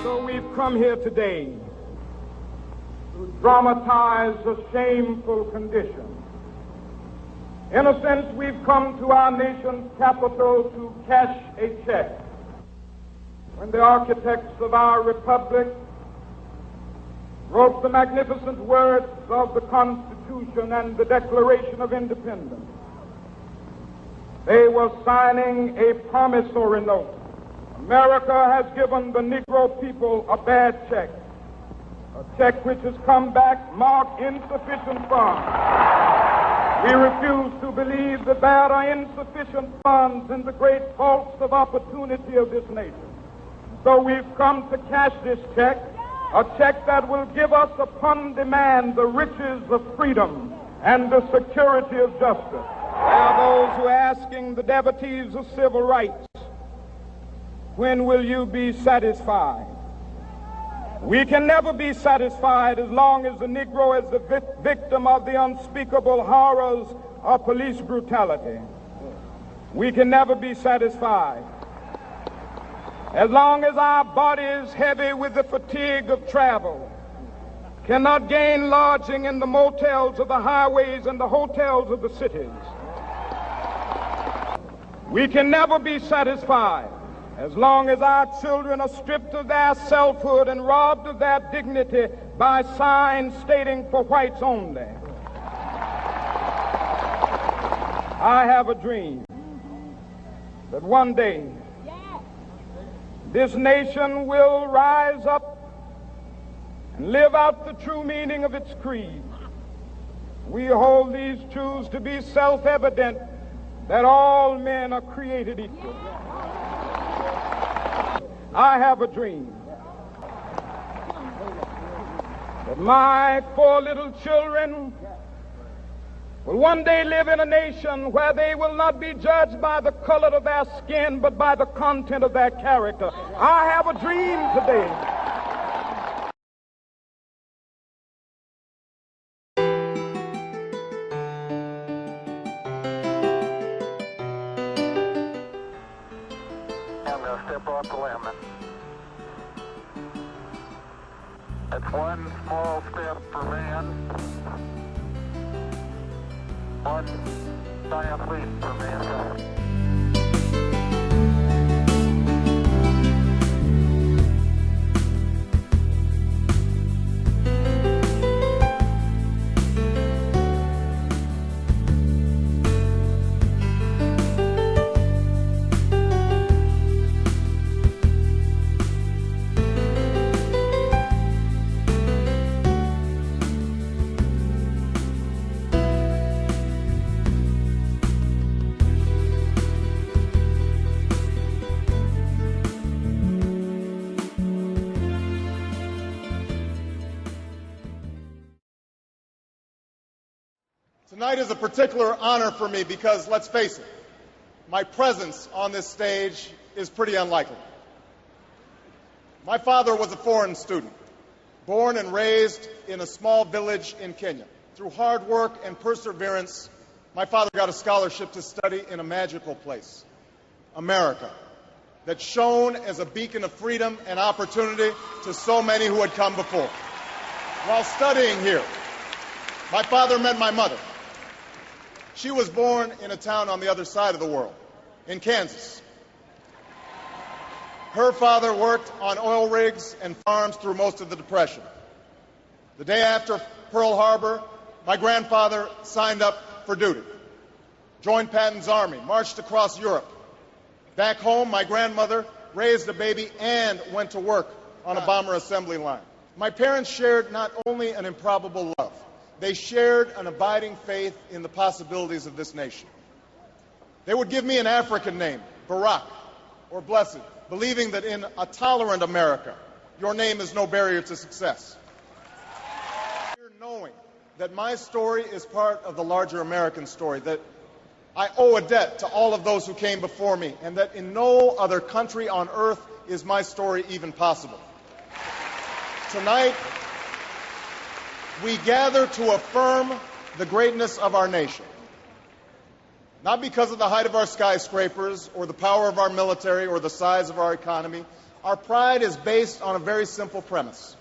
So we've come here today to dramatize a shameful condition. In a sense, we've come to our nation's capital to cash a check. When the architects of our republic wrote the magnificent words of the Constitution and the Declaration of Independence, they were signing a promissory note. America has given the Negro people a bad check, a check which has come back marked insufficient funds. We refuse to believe that there are insufficient funds in the great vaults of opportunity of this nation. So we've come to cash this check, a check that will give us upon demand the riches of freedom and the security of justice. There are those who are asking the devotees of civil rights, when will you be satisfied? We can never be satisfied as long as the Negro is the victim of the unspeakable horrors of police brutality. We can never be satisfied as long as our bodies, heavy with the fatigue of travel, cannot gain lodging in the motels of the highways and the hotels of the cities. We can never be satisfied as long as our children are stripped of their selfhood and robbed of their dignity by signs stating for whites only. I have a dream that one day this nation will rise up and live out the true meaning of its creed. We hold these truths to be self-evident, that all men are created equal. I have a dream that my 4 little children will one day live in a nation where they will not be judged by the color of their skin, but by the content of their character. I have a dream today. Step off the limb. That's one small step for man, one giant leap for mankind. Tonight is a particular honor for me because, let's face it, my presence on this stage is pretty unlikely. My father was a foreign student, born and raised in a small village in Kenya. Through hard work and perseverance, my father got a scholarship to study in a magical place, America, that shone as a beacon of freedom and opportunity to so many who had come before. While studying here, my father met my mother. She was born in a town on the other side of the world, in Kansas. Her father worked on oil rigs and farms through most of the Depression. The day after Pearl Harbor, my grandfather signed up for duty, joined Patton's army, marched across Europe. Back home, my grandmother raised a baby and went to work on a bomber assembly line. My parents shared not only an improbable love, they shared an abiding faith in the possibilities of this nation. They would give me an African name, Barak, or Blessed, believing that in a tolerant America, your name is no barrier to success. Knowing that my story is part of the larger American story, that I owe a debt to all of those who came before me, and that in no other country on earth is my story even possible. Tonight, we gather to affirm the greatness of our nation. Not because of the height of our skyscrapers, or the power of our military, or the size of our economy. Our pride is based on a very simple premise,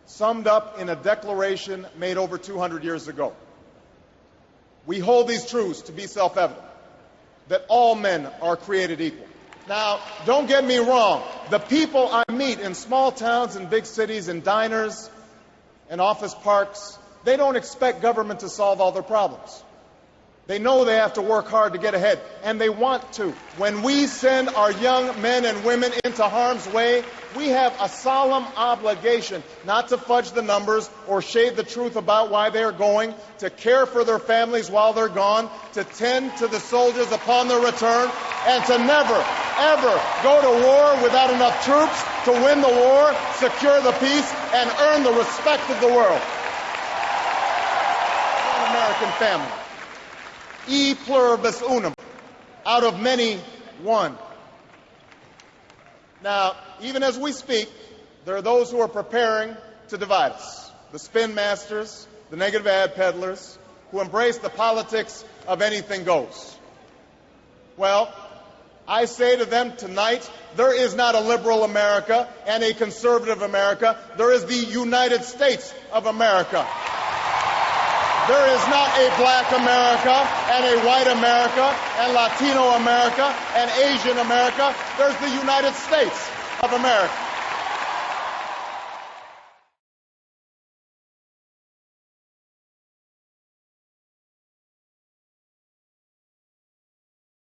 summed up in a declaration made over 200 years ago. We hold these truths to be self-evident, that all men are created equal. Now, don't get me wrong. The people I meet in small towns and big cities, in diners and office parks, they don't expect government to solve all their problems. They know they have to work hard to get ahead, and they want to. When we send our young men and women into harm's way, we have a solemn obligation not to fudge the numbers or shade the truth about why they are going, to care for their families while they're gone, to tend to the soldiers upon their return, and to never, ever go to war without enough troops to win the war, secure the peace, and earn the respect of the world. One American family. E pluribus unum, out of many, one. Now, even as we speak, there are those who are preparing to divide us. The spin masters, the negative ad peddlers, who embrace the politics of anything goes. Well, I say to them tonight, there is not a liberal America and a conservative America. There is the United States of America. There is not a black America and a white America and Latino America and Asian America. There's the United States of America.